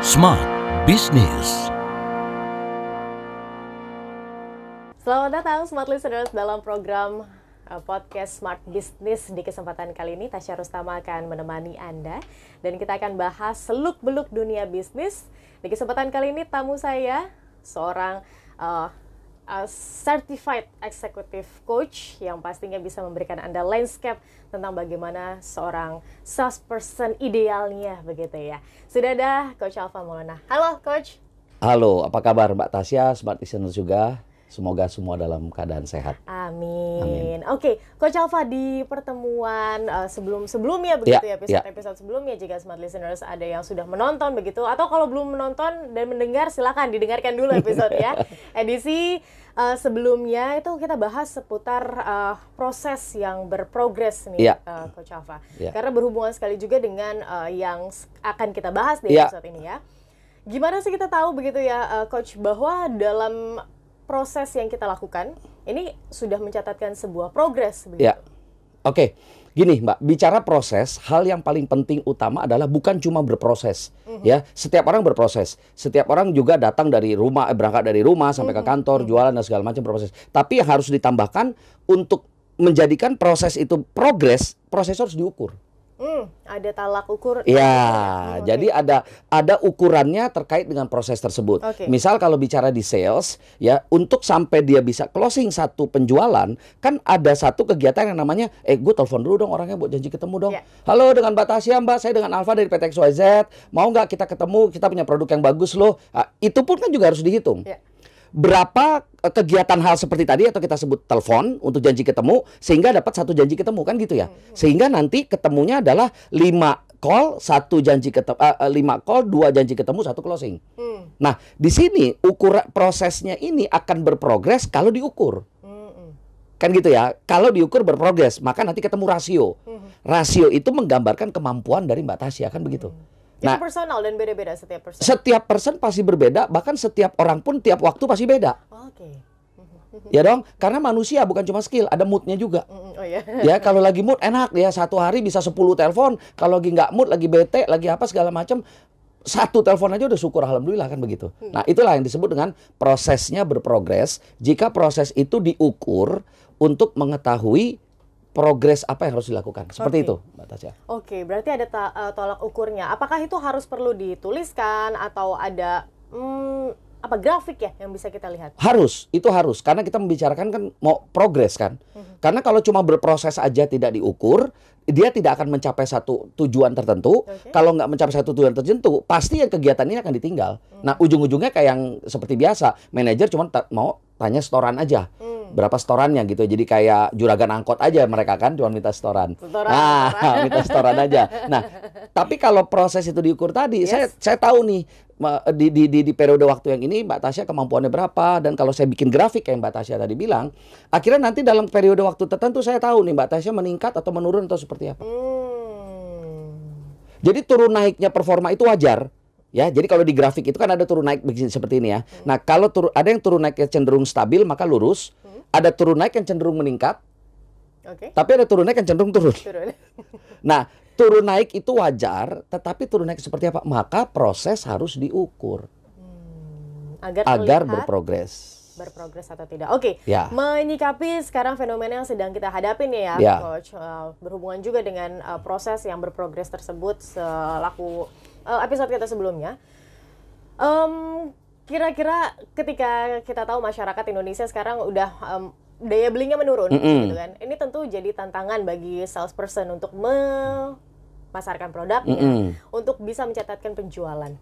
Smart Business. Selamat datang Smart Listeners dalam program podcast Smart Business. Di kesempatan kali ini Tasya Rustama akan menemani Anda dan kita akan bahas seluk-beluk dunia bisnis. Di kesempatan kali ini tamu saya seorang Certified Executive Coach yang pastinya bisa memberikan Anda landscape tentang bagaimana seorang salesperson idealnya, begitu ya. Sudah ada Coach Alfa Maulana. Halo Coach. Halo, apa kabar Mbak Tasya, Smart Listeners juga? Semoga semua dalam keadaan sehat. Amin. Oke, Coach Alfa, di pertemuan sebelumnya begitu ya, episode sebelumnya, jika Smart Listeners ada yang sudah menonton begitu, atau kalau belum menonton dan mendengar, silakan didengarkan dulu episode ya. Edisi sebelumnya itu kita bahas seputar proses yang berprogres nih, Coach Alfa. Karena berhubungan sekali juga dengan yang akan kita bahas di episode ini ya. Gimana sih kita tahu begitu ya, Coach, bahwa dalam proses yang kita lakukan ini sudah mencatatkan sebuah progres begitu. Oke. Gini Mbak, bicara proses, hal yang paling penting utama adalah bukan cuma berproses. Ya, setiap orang berproses. Setiap orang juga datang dari rumah, berangkat dari rumah sampai ke kantor, jualan dan segala macam berproses. Tapi yang harus ditambahkan untuk menjadikan proses itu progres, proses harus diukur. Ada talak ukur. Jadi ada ukurannya terkait dengan proses tersebut. Misal kalau bicara di sales, ya untuk sampai dia bisa closing satu penjualan, kan ada satu kegiatan yang namanya, gue telepon dulu dong orangnya buat janji ketemu dong. Halo, dengan Mbak Tasya, Mbak, saya dengan Alfa dari PT XYZ, mau nggak kita ketemu, kita punya produk yang bagus loh. Itu pun kan juga harus dihitung. Berapa kegiatan hal seperti tadi atau kita sebut telepon untuk janji ketemu sehingga dapat satu janji ketemu, kan gitu ya. Sehingga nanti ketemunya adalah 5 call, 1 janji ketemu, 5 call, 2 janji ketemu, 1 closing. Nah, di sini ukuran prosesnya ini akan berprogres kalau diukur. Kan gitu ya. Kalau diukur berprogres, maka nanti ketemu rasio. Rasio itu menggambarkan kemampuan dari Mbak Tasya, kan begitu. Nah, itu personal dan beda-beda setiap person. Setiap person pasti berbeda, bahkan setiap orang pun tiap waktu pasti beda. Ya dong, karena manusia bukan cuma skill, ada moodnya juga. Ya, kalau lagi mood enak ya, satu hari bisa 10 telepon. Kalau lagi nggak mood, lagi bete, lagi apa segala macam, 1 telepon aja udah syukur, alhamdulillah, kan begitu. Nah, itulah yang disebut dengan prosesnya berprogres. Jika proses itu diukur untuk mengetahui progres apa yang harus dilakukan. Seperti itu, Mbak Tasya. Berarti ada tolak ukurnya. Apakah itu harus perlu dituliskan atau ada grafik ya yang bisa kita lihat? Harus, itu harus. Karena kita membicarakan kan mau progres kan. Karena kalau cuma berproses aja tidak diukur, dia tidak akan mencapai satu tujuan tertentu. Kalau nggak mencapai satu tujuan tertentu, pasti yang kegiatan ini akan ditinggal. Nah, ujung-ujungnya kayak yang seperti biasa. Manajer cuma mau tanya setoran aja. Berapa setorannya gitu. Jadi kayak juragan angkot aja mereka kan, cuma minta setoran. Minta setoran aja. Nah, tapi kalau proses itu diukur tadi, saya tahu nih di periode waktu yang ini Mbak Tasya kemampuannya berapa, dan kalau saya bikin grafik kayak Mbak Tasya tadi bilang, akhirnya nanti dalam periode waktu tertentu saya tahu nih Mbak Tasya meningkat atau menurun atau seperti apa. Jadi turun naiknya performa itu wajar. Ya, jadi kalau di grafik itu kan ada turun naik begini seperti ini ya. Nah, kalau ada yang turun naiknya cenderung stabil maka lurus, ada turun naik yang cenderung meningkat. Tapi ada turun naik yang cenderung turun. Nah, turun naik itu wajar, tetapi turun naik seperti apa? Maka proses harus diukur. Agar berprogres. Berprogres atau tidak. Menyikapi sekarang fenomena yang sedang kita hadapi nih ya, Coach, berhubungan juga dengan proses yang berprogres tersebut selaku episode kita sebelumnya. Kira-kira ketika kita tahu masyarakat Indonesia sekarang udah daya belinya menurun, gitu kan. Ini tentu jadi tantangan bagi salesperson untuk memasarkan produknya, untuk bisa mencatatkan penjualan.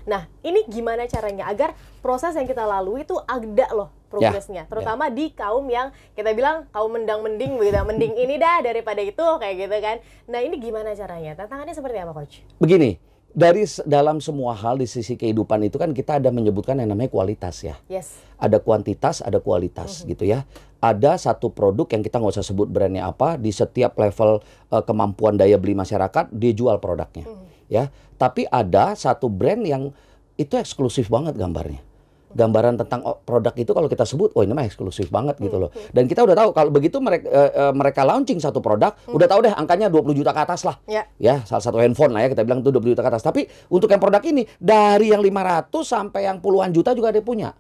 Nah, ini gimana caranya agar proses yang kita lalui itu ada loh progresnya, terutama di kaum yang kita bilang kaum mendang-mending begitu, mending ini dah daripada itu, kayak gitu kan. Nah, ini gimana caranya? Tantangannya seperti apa, Coach? Begini, dalam semua hal di sisi kehidupan itu kan kita ada menyebutkan yang namanya kualitas ya. Ada kuantitas, ada kualitas gitu ya. Ada satu produk yang kita nggak usah sebut brandnya apa, di setiap level kemampuan daya beli masyarakat dia jual produknya. Ya, tapi ada satu brand yang itu eksklusif banget gambarnya. gambaran tentang produk itu kalau kita sebut, oh ini mah eksklusif banget gitu loh. Dan kita udah tahu kalau begitu mereka launching satu produk, udah tahu deh angkanya 20 juta ke atas lah. Ya, salah satu handphone lah ya kita bilang itu 20 juta ke atas. Tapi untuk yang produk ini dari yang 500 sampai yang puluhan juta juga dia punya.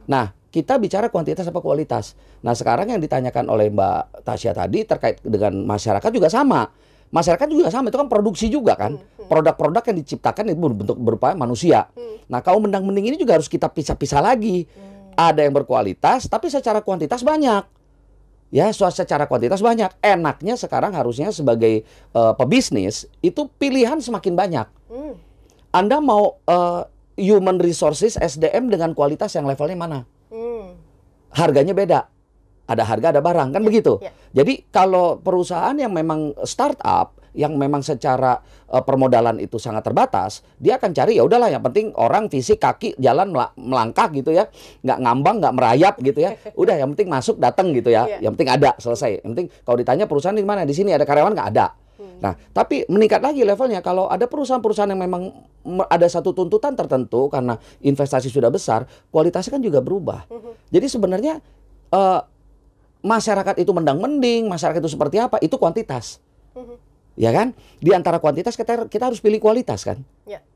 Nah, kita bicara kuantitas apa kualitas. Nah, sekarang yang ditanyakan oleh Mbak Tasya tadi terkait dengan masyarakat juga sama. Masyarakat juga sama, itu kan produksi juga kan. Produk-produk yang diciptakan itu berbentuk berupa manusia. Nah, kaum mendang-mending ini juga harus kita pisah-pisah lagi. Ada yang berkualitas, tapi secara kuantitas banyak. Ya, secara kuantitas banyak. Enaknya sekarang harusnya sebagai pebisnis, itu pilihan semakin banyak. Anda mau human resources, SDM dengan kualitas yang levelnya mana? Harganya beda. Ada harga, ada barang, kan begitu. Jadi kalau perusahaan yang memang startup, yang memang secara permodalan itu sangat terbatas, dia akan cari ya udahlah yang penting orang fisik kaki jalan melangkah gitu ya, nggak ngambang, nggak merayap gitu ya. Udah yang penting masuk datang gitu ya. Yang penting ada, selesai. Yang penting kalau ditanya perusahaan di mana, di sini ada karyawan nggak ada. Nah, tapi meningkat lagi levelnya kalau ada perusahaan-perusahaan yang memang ada satu tuntutan tertentu karena investasi sudah besar, kualitasnya kan juga berubah. Jadi sebenarnya masyarakat itu mendang-mending, masyarakat itu seperti apa, itu kuantitas. Ya kan? Di antara kuantitas kita harus pilih kualitas kan?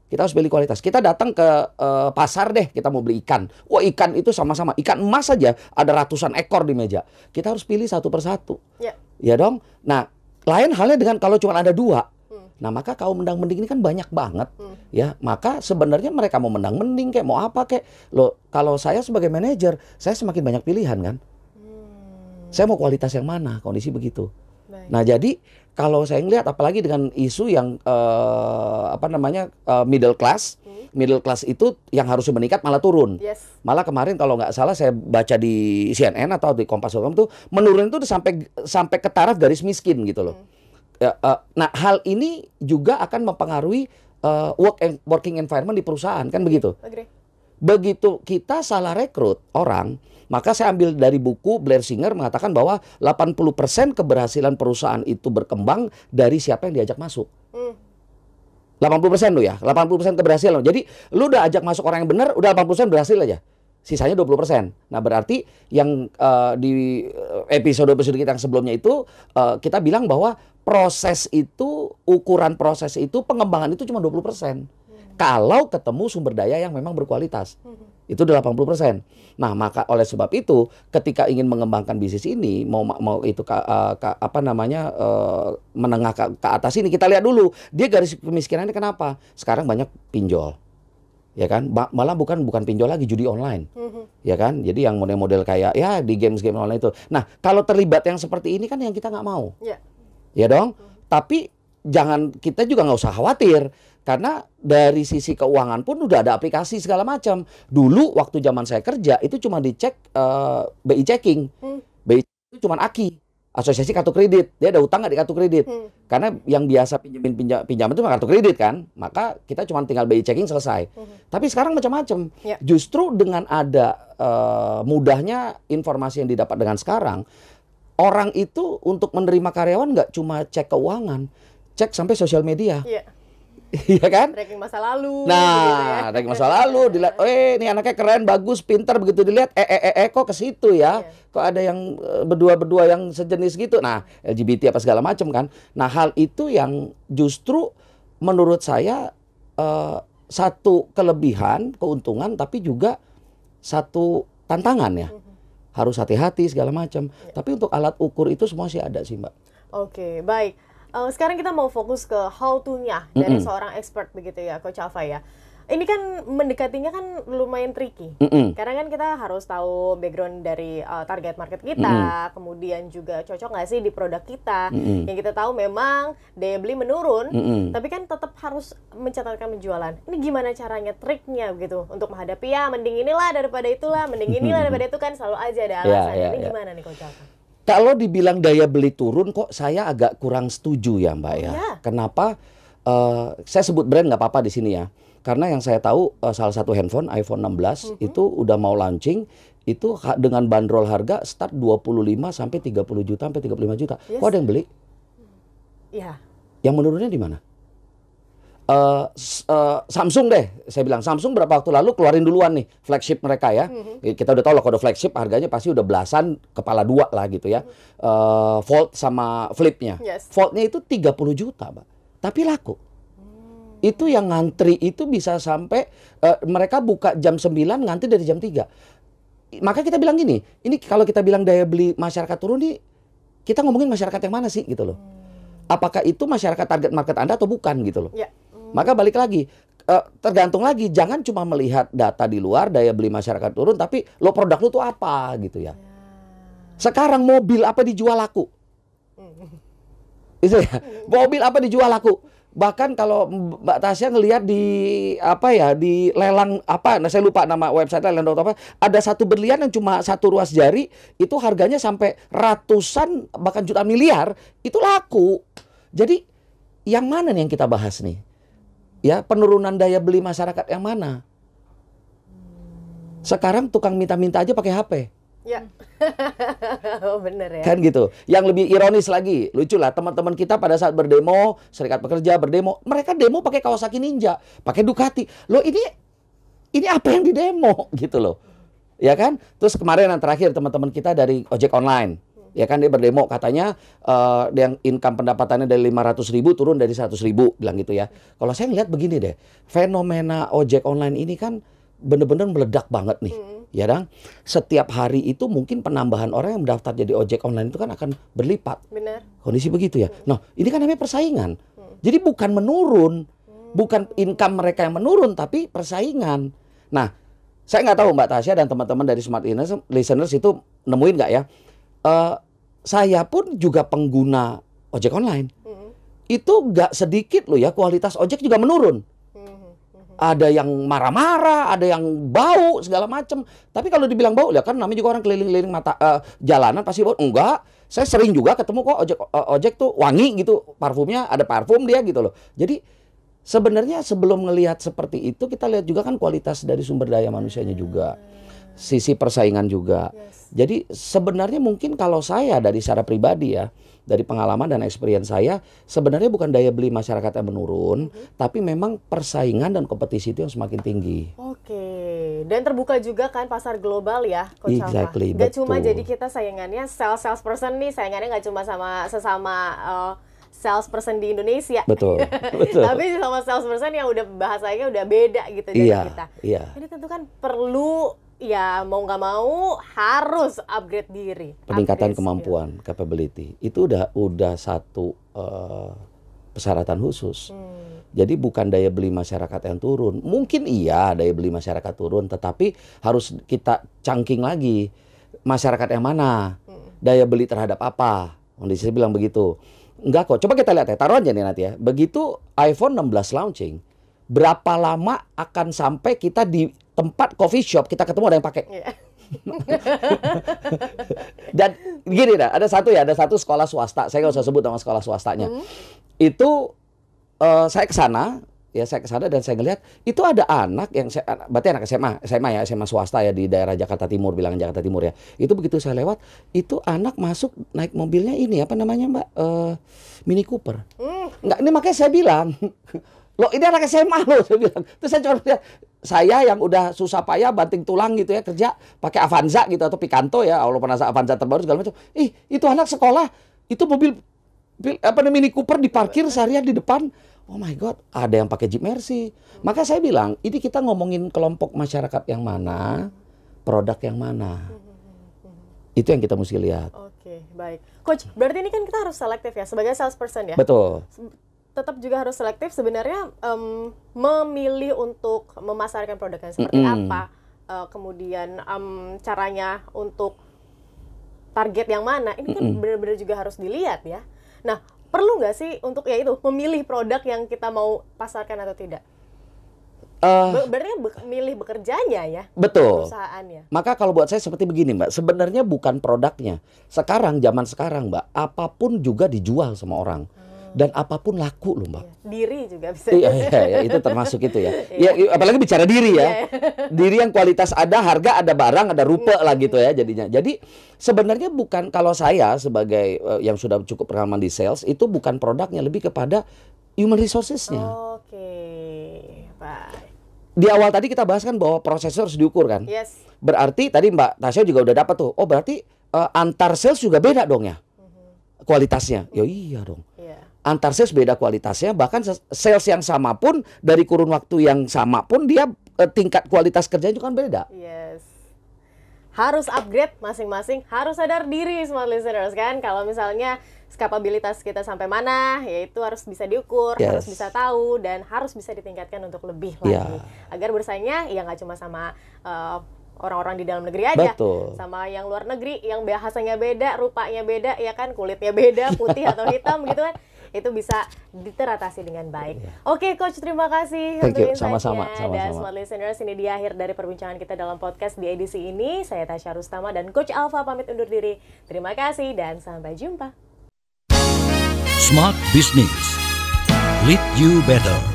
Kita harus pilih kualitas. Kita datang ke pasar deh, kita mau beli ikan. Wah, ikan itu sama-sama. Ikan emas saja ada ratusan ekor di meja. Kita harus pilih satu persatu. Ya dong? Nah, lain halnya dengan kalau cuma ada dua. Nah, maka kaum mendang-mending ini kan banyak banget. Ya, maka sebenarnya mereka mau mendang-mending kayak mau apa kayak. Loh, kalau saya sebagai manajer, saya semakin banyak pilihan kan? Saya mau kualitas yang mana, kondisi begitu. Nah, jadi kalau saya ngelihat apalagi dengan isu yang middle class, middle class itu yang harusnya meningkat malah turun. Malah kemarin kalau nggak salah saya baca di CNN atau di Kompas.com tuh menurun itu sampai ke taraf garis miskin gitu loh. Nah, hal ini juga akan mempengaruhi working environment di perusahaan kan begitu. Begitu kita salah rekrut orang, maka saya ambil dari buku Blair Singer mengatakan bahwa 80% keberhasilan perusahaan itu berkembang dari siapa yang diajak masuk. 80% lo ya, 80% keberhasilan. Jadi lu udah ajak masuk orang yang benar, udah 80% berhasil aja. Sisanya 20%. Nah, berarti yang di episode kita yang sebelumnya itu kita bilang bahwa proses itu, ukuran proses itu, pengembangan itu cuma 20%. Kalau ketemu sumber daya yang memang berkualitas. Itu udah 80%. Nah, maka oleh sebab itu ketika ingin mengembangkan bisnis ini mau itu menengah ke atas ini, kita lihat dulu dia garis kemiskinannya kenapa? Sekarang banyak pinjol. Ya kan? Malah bukan pinjol lagi, judi online. Ya kan? Jadi yang model-model kayak ya di game online itu. Nah, kalau terlibat yang seperti ini kan yang kita nggak mau. Ya dong? Tapi kita juga nggak usah khawatir. Karena dari sisi keuangan pun udah ada aplikasi segala macam. Dulu waktu zaman saya kerja itu cuma dicek BI checking. BI itu cuma AKI, Asosiasi Kartu Kredit. Dia ada utang nggak di kartu kredit. Karena yang biasa pinjaman itu kartu kredit kan. Maka kita cuma tinggal BI checking selesai. Tapi sekarang macam-macam. Justru dengan ada mudahnya informasi yang didapat dengan sekarang, orang itu untuk menerima karyawan nggak cuma cek keuangan, cek sampai sosial media. Iya kan? Tracking masa lalu. Nah, tracking masa lalu dilihat, ini anaknya keren, bagus, pintar, begitu dilihat, kok ke situ ya? Kok ada yang berdua-berdua yang sejenis gitu? Nah, LGBT apa segala macam kan? Nah, hal itu yang justru menurut saya satu kelebihan, keuntungan, tapi juga satu tantangan ya. Harus hati-hati segala macam. Tapi untuk alat ukur itu semua sih ada sih, Mbak. Oke, baik. Sekarang kita mau fokus ke how to-nya dari seorang expert begitu ya, Coach Alpha ya. Ini kan mendekatinya kan lumayan tricky. Karena kan kita harus tahu background dari target market kita, kemudian juga cocok nggak sih di produk kita. Yang kita tahu memang daya beli menurun, tapi kan tetap harus mencatatkan penjualan. Ini gimana caranya, triknya gitu untuk menghadapi ya mending inilah daripada itulah, mending inilah daripada itu kan selalu aja ada alasan. Ini gimana nih Coach Alpha? Kalau dibilang daya beli turun kok saya agak kurang setuju ya Mbak ya. Kenapa? Saya sebut brand nggak apa-apa di sini ya. Karena yang saya tahu salah satu handphone iPhone 16 itu udah mau launching itu dengan bandrol harga start 25 sampai 30 juta sampai 35 juta. Kok ada yang beli? Yang menurunnya di mana? Samsung deh, saya bilang Samsung berapa waktu lalu keluarin duluan nih flagship mereka ya. Kita udah tahu lah kalau flagship harganya pasti udah belasan kepala dua lah gitu ya. Fold sama flipnya. Foldnya itu 30 juta, Mbak. Tapi laku. Itu yang ngantri itu bisa sampai mereka buka jam 9 ngantri dari jam 3. Maka kita bilang gini, ini kalau kita bilang daya beli masyarakat turun nih, kita ngomongin masyarakat yang mana sih gitu loh. Apakah itu masyarakat target market Anda atau bukan gitu loh. Maka balik lagi, tergantung lagi, jangan cuma melihat data di luar, daya beli masyarakat turun, tapi lo produk lo tuh apa gitu ya. Sekarang mobil apa dijual laku? Itu ya, mobil apa dijual laku? Bahkan kalau Mbak Tasya ngelihat di apa ya, di lelang apa, nah saya lupa nama website lelang apa, ada satu berlian yang cuma satu ruas jari, itu harganya sampai ratusan bahkan jutaan miliar, itu laku. Jadi yang mana nih yang kita bahas nih? Ya, penurunan daya beli masyarakat yang mana? Sekarang tukang minta-minta aja pakai HP. Ya. Oh, bener ya. Kan gitu. Yang lebih ironis lagi, lucu lah, teman-teman kita pada saat berdemo, serikat pekerja berdemo, mereka demo pakai Kawasaki Ninja, pakai Ducati. Loh, ini apa yang didemo gitu loh. Ya kan? Terus kemarin yang terakhir teman-teman kita dari ojek online, ya kan, dia berdemo katanya yang income pendapatannya dari 500.000 turun dari 100.000, bilang gitu ya. Kalau saya ngeliat begini deh, fenomena ojek online ini kan bener-bener meledak banget nih. Ya kan? Setiap hari itu mungkin penambahan orang yang mendaftar jadi ojek online itu kan akan berlipat. Benar. Kondisi begitu ya. Nah, ini kan namanya persaingan. Jadi bukan menurun, bukan income mereka yang menurun, tapi persaingan. Nah, saya nggak tahu Mbak Tasya dan teman-teman dari Smart Listeners itu nemuin nggak ya? Saya pun juga pengguna ojek online. Itu nggak sedikit loh ya, kualitas ojek juga menurun. Ada yang marah-marah, ada yang bau segala macam. Tapi kalau dibilang bau, ya kan namanya juga orang keliling-keliling jalanan pasti bau. Enggak, saya sering juga ketemu kok ojek tuh wangi gitu, parfumnya ada parfum dia gitu loh. Jadi sebenarnya sebelum ngelihat seperti itu, kita lihat juga kan kualitas dari sumber daya manusianya juga, sisi persaingan juga. Jadi sebenarnya mungkin kalau saya dari secara pribadi ya, dari pengalaman dan experience saya, sebenarnya bukan daya beli masyarakat yang menurun, tapi memang persaingan dan kompetisi itu yang semakin tinggi. Oke, dan terbuka juga kan pasar global ya, Coach Alfa. Exactly, Gak cuma betul. jadi kita saingannya salesperson nih, saingannya nggak cuma sama sesama salesperson di Indonesia. Betul, betul. Tapi sama salesperson yang udah bahasanya udah beda gitu dari kita. Iya. Ini tentu kan perlu, ya mau nggak mau harus upgrade diri. Peningkatan Upgrade kemampuan, capability, itu udah satu persyaratan khusus. Jadi bukan daya beli masyarakat yang turun. Mungkin iya daya beli masyarakat turun, tetapi harus kita cangking lagi. Masyarakat yang mana? Daya beli terhadap apa? Kondisi bilang begitu. Enggak kok, coba kita lihat ya, taruh aja nih nanti ya. Begitu iPhone 16 launching, berapa lama akan sampai kita di tempat coffee shop kita ketemu ada yang pakai? Dan gini dah, ada satu sekolah swasta, saya nggak usah sebut nama sekolah swastanya. Itu saya ke sana dan saya ngelihat itu ada anak yang berarti anak SMA swasta ya di daerah Jakarta Timur, bilangan Jakarta Timur ya. Itu begitu saya lewat, itu anak masuk naik mobilnya ini apa namanya Mbak, Mini Cooper. Enggak, ini makanya saya bilang, loh ini anak SMA loh, saya bilang. Terus saya coba lihat, saya yang udah susah payah banting tulang gitu ya kerja pakai Avanza gitu atau Picanto ya, Allah pernah Avanza terbaru segala macam. Itu anak sekolah, itu mobil apa namanya Mini Cooper diparkir seharian di depan. Oh my God, ada yang pakai Jeep Mercy. Maka saya bilang, ini kita ngomongin kelompok masyarakat yang mana, produk yang mana. Itu yang kita mesti lihat. Oke, baik. Coach, berarti ini kan kita harus selektif ya sebagai salesperson ya. Betul. Tetap juga harus selektif sebenarnya, memilih untuk memasarkan produknya seperti apa, kemudian caranya untuk target yang mana, ini kan benar-benar juga harus dilihat ya. Nah, perlu nggak sih untuk ya itu memilih produk yang kita mau pasarkan atau tidak? Berarti milih bekerjanya ya, betul. Perusahaannya. Maka kalau buat saya seperti begini Mbak, sebenarnya bukan produknya. Zaman sekarang Mbak, apapun juga dijual sama orang. Dan apapun laku loh Mbak. Diri juga bisa. Iya, itu termasuk itu ya. Ya, apalagi bicara diri ya. Diri yang kualitas ada, harga ada, barang ada, rupa lah gitu ya jadinya. Jadi sebenarnya bukan, kalau saya sebagai yang sudah cukup pengalaman di sales, itu bukan produknya, lebih kepada human resources-nya. Oke. di awal tadi kita bahas kan bahwa prosesor harus diukur kan. Yes. Berarti tadi Mbak Tasya juga udah dapat tuh. Oh berarti antar sales juga beda dong ya kualitasnya. Ya iya dong. Antar sales beda kualitasnya. Bahkan sales yang sama pun dari kurun waktu yang sama pun dia tingkat kualitas kerjanya juga kan beda. Yes. Harus upgrade masing-masing. Harus sadar diri smart listeners kan. Kalau misalnya kapabilitas kita sampai mana, yaitu harus bisa diukur, harus bisa tahu, dan harus bisa ditingkatkan untuk lebih lagi. Agar bersaingnya ya nggak cuma sama orang-orang di dalam negeri aja, sama yang luar negeri, yang bahasanya beda, rupanya beda, ya kan, kulitnya beda, putih atau hitam gitu kan, itu bisa diteratasi dengan baik. Oke, Coach, terima kasih untuk insight-nya. Dan smart listeners, ini dia akhir dari perbincangan kita dalam podcast di edisi ini. Saya Tasya Rustama dan Coach Alfa pamit undur diri. Terima kasih dan sampai jumpa. Smart Business. Lead you better.